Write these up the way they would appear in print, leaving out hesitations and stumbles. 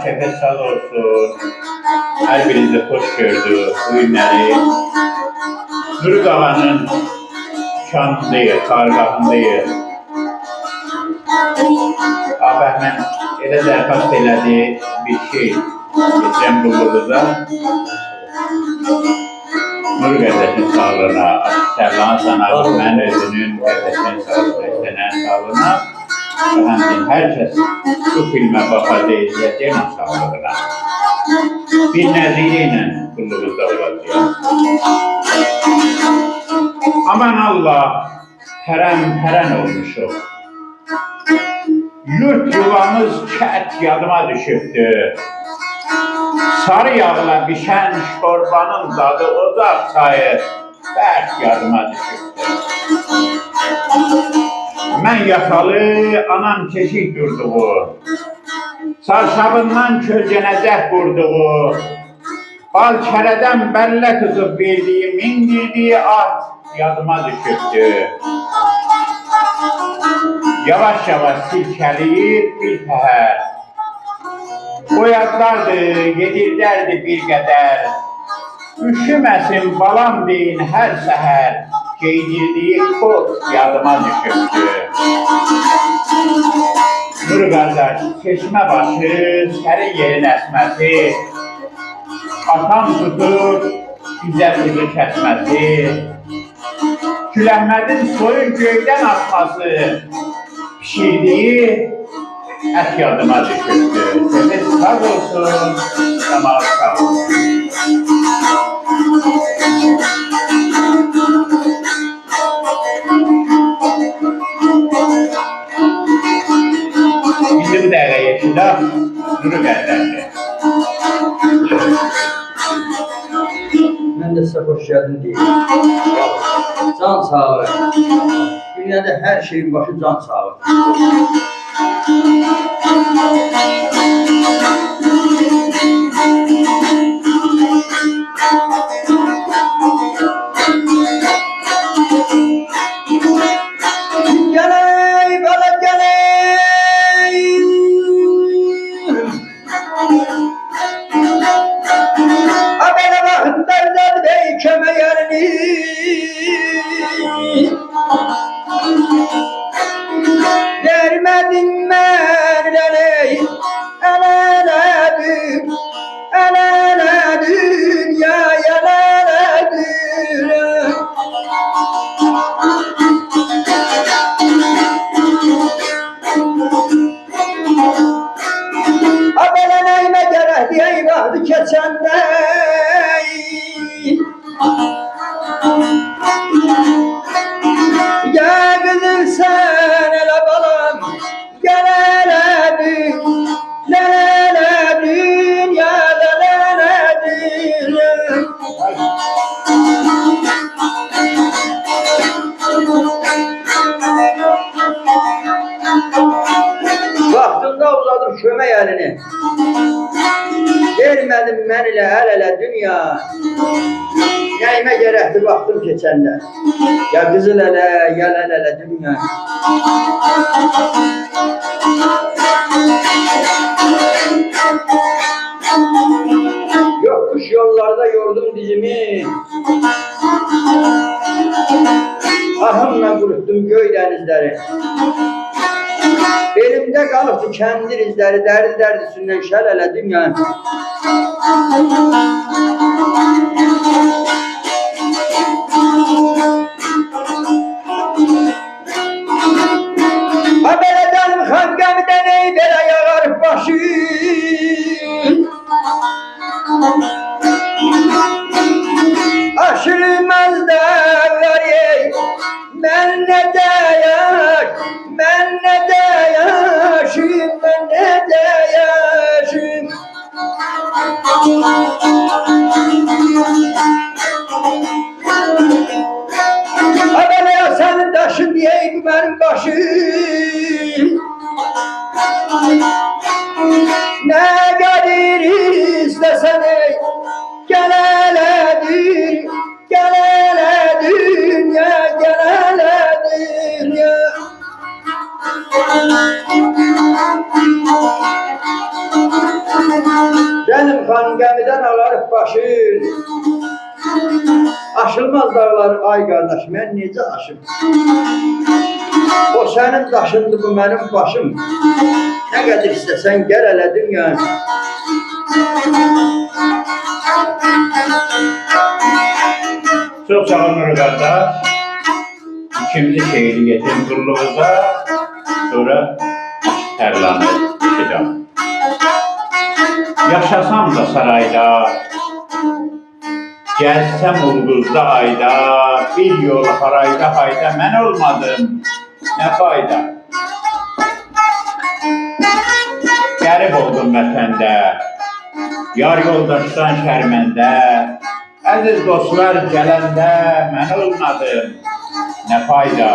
kefes sağ olsun. Her birinizi hoş gördü bu günleri. Nuri Qağanın şanındayıq, tarixindayıq. Abəhmən elə dərxast elədi bir şey getirəm qulluğuza. Nuri qardaşın sağlığına, Sərlan Sanarlı, mən özünün qardaşın sağlığına, istənən sağlığına və həmçin hər kəs bu filmə baxarda izləyəcək sağlığına. Bir nəzirə ilə qulluğuzda olacaq. Aman Allah, pərən olmuşuq. Yurt yuvamız kət yadıma düşübdü. Sarı yağla bişən şorbanın dadı ocaq çayı bərk yadıma düşübdü. Mən yatalı, anam keşik durduğu, çarşabından kölgənəcək qurduğu, bal kərədən bəllə qızıb verdiyi, mindirdiyi at yadıma düşübdü. Yavaş-yavaş silkəliyir bir təhər. O yadlardı, yedirdərdi bir qədər. Üşüməsin balam deyin hər səhər, geydirdiyi kot yadıma düşübdü. Nuri qardaş, çeşmə başı, sərin yerin əsməsi, atam tutur, bizə qızı kəsməsi, Küləhmədin soyun göydən atması, pişirdiyi ət yadıma düşübdü. Səbəb sağ olsun, Kemal sağ olsun. İndi bu dəqiqə yaşında Nuri qardaşı. Mən də sizə xoş gəldin deyim. Can sağlığı. Dünyada hər şeyin başı can sağlığı. Gəley, belə gəley. Abone vaxtlardan beykəmə yerini. Vermedin mən eley, elələdim, elələdim, ya elələdim. Abone neyime gerek diye vardı keçəndə. Ya kızım sen ele balam, gel eledin, leledin, ya leledin. Vaxtında uzadım kömək əlini, vermədim mən ilə əl-ələ dünya. Nəyimə gərəkdir vaxtım keçəndə, ya qızıl ələ, ya əl-ələ dünya. Yokuş yollarda yordum dizimi, ahımla qurutdum göy dənizləri. Elimdə qalıbdı kəndir izləri, dərdi üstündən şəl ələ dünya. Habereden xəngəmdən ey belə yağar başı. Aşırmaz dağlar ey, mən nə dəyək, mən nə dəyəşim, mən nə dəyəşim. Haberler senin taşın diyeydi benim başım. Ne kadir istesen ey, gel hele dünya, gel hele dünya. Aman gemiden ağlarıp başın. Aşılmaz dağlar ay kardeş, ben necə aşım? O senin daşındı, bu benim başım. Ne kadar istesen gel hele dünya. Çok sağ olun kardeş. İkinci şehri getirdim kuruluğuza. Sonra tərlanı içeceğim. Yaşasam da sarayda, gezsem ulduzda ayda, bir yol harayda hayda, mən olmadım, ne fayda. Qərib oldum vətəndə, yar yoldaşdan şərməndə, əziz dostlar gələndə, mən olmadım, ne fayda.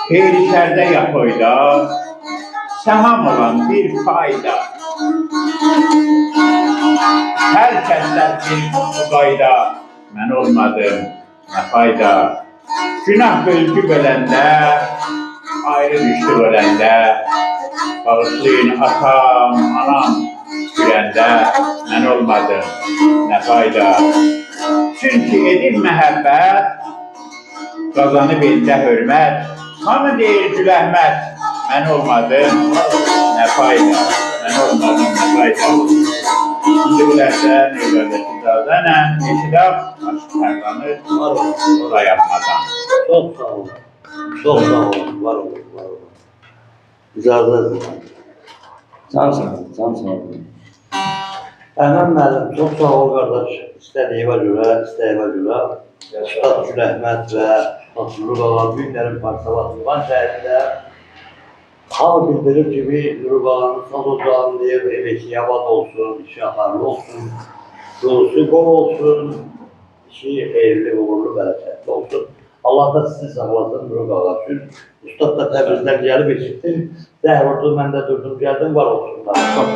Xeyri şərdə yapoyda, səham olan bir fayda. Hər kəslər bir qayda, mən olmadım, nə fayda. Günah bölgü böləndə, ayrı düşdü öləndə, bağışlayın atam, anam güləndə, mən olmadım, nə fayda. Çünki edib məhəbbət, qazanıb eldə hörmət, hamı deyir Güləhmət, mən olmadım, nə fayda. Mən olmadım, nə fayda. İndi bilərsə, növbərdəki cazənəm, eşidəm, aşıq tərlanır, dayanmadan. Çok sağ olun. Çok sağ olun. Var olun. Var olun. İcazet. Can sağ ol, can sağ ol. Əməm müəllim, çok sağ ol qardaş. İstədiyimə görə, istəyimə görə. Ustad Güləhmət və Nurul Ağam günlərin parçalatılған şəhərində hamı bildirir kimi Nurul Ağamın saz ocağını deyir, ev-eşi yavad olsun, işi axarlı olsun, yolusu qov olsun, işi xeyirli, uğurlu, bərəkətli olsun. Allah da sizi sağlasın Nurul Ağam üçün. Ustad da Təbrizdən gəlib eşitdim. Zəhr ordu, mən də durdum, gəldim, var olsun. Çok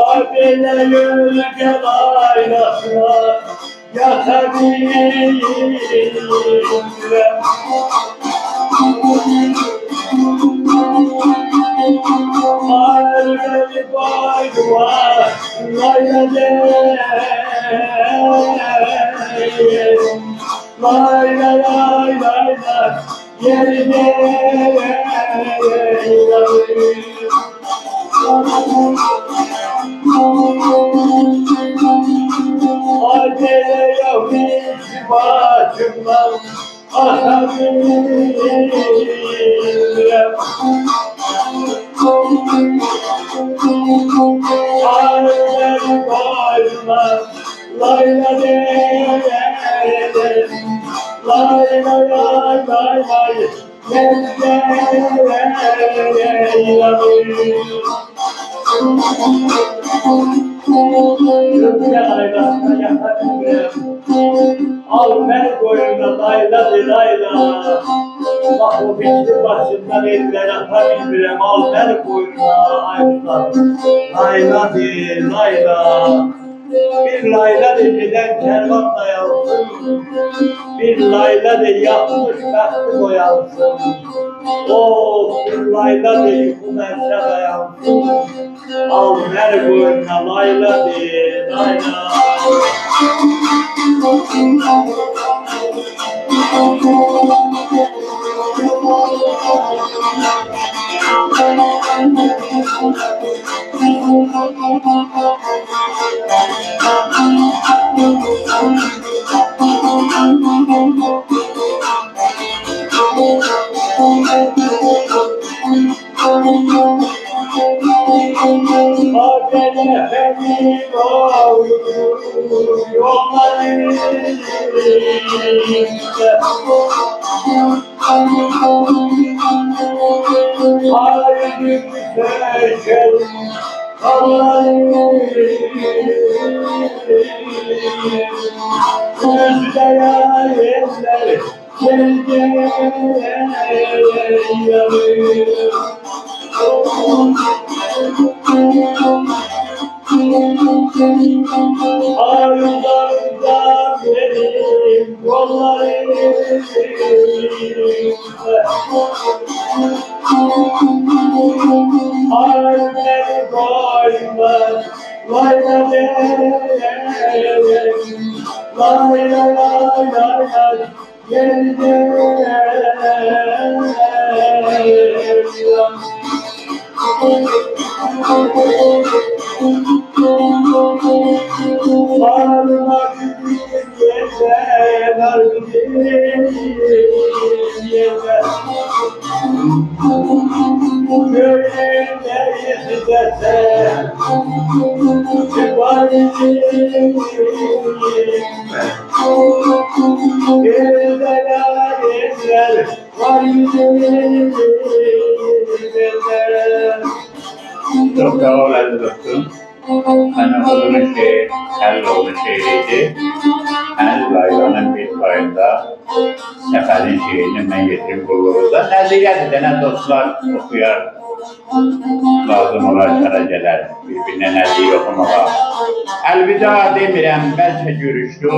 Abele gölge bayraklar yakabilirim. Beni koydular laylade, lay lay lay lay lay, yerine acele yok hiç başımdan atabilirim. Ağrıları koymaz, layla de, lay lay lay lay lay, al ver koyuna layla de layla. Bak o bitti başımdan ellere atabilmirem, al ver koyuna ayıplar. Layla de layla. Bir layla de giden kervan dayansın, bir layla de yapmış baktı boyansın. Oh, bir layla de yuku merse dayansın, al ver koyuna layla de layla. Arzularımdan benim yollarım Harmeni koyma Vay da Vay la la la la Çok sağ ol aziz dostum. Sana olduğun şey, her olduğun şeydi. Her laylanın bir payında seferin şeyini ben getirip buluruzda. Nəziriyyədir də, nə dostlar oxuyar. Lazım olar şərəcələr, bir-birinə nəzir oxumağa. Əlvida demirəm, bəlkə görüşdük.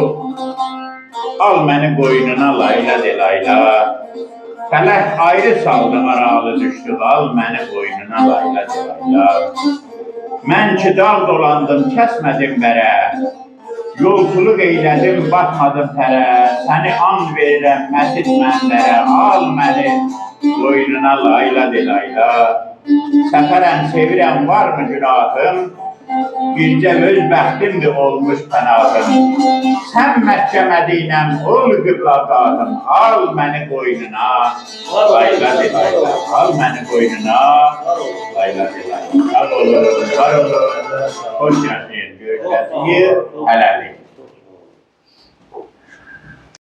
Al məni qoynuna layla de layla. Fələk ayrı saldı aralı düşdü. Al məni qoynuna layla de layla. Mən ki dal dolandım, kəsmədim bərə. Yolculuk eylədim, batmadım tərə. Səni and verirəm, məsid mənlərə. Al məni qoynuna layla de layla. Səfərəm, sevirəm, varmı günahım? Bircə öz bəxtimdir olmuş pənahım. Sən Məkkə Mədinəm, ol qıblaqahım. Al məni qoynuna, layla de layla. Al məni qoynuna, layla de layla. Var olur, var olur. Hoş yaşayın, görüşəsiniz, hələlik.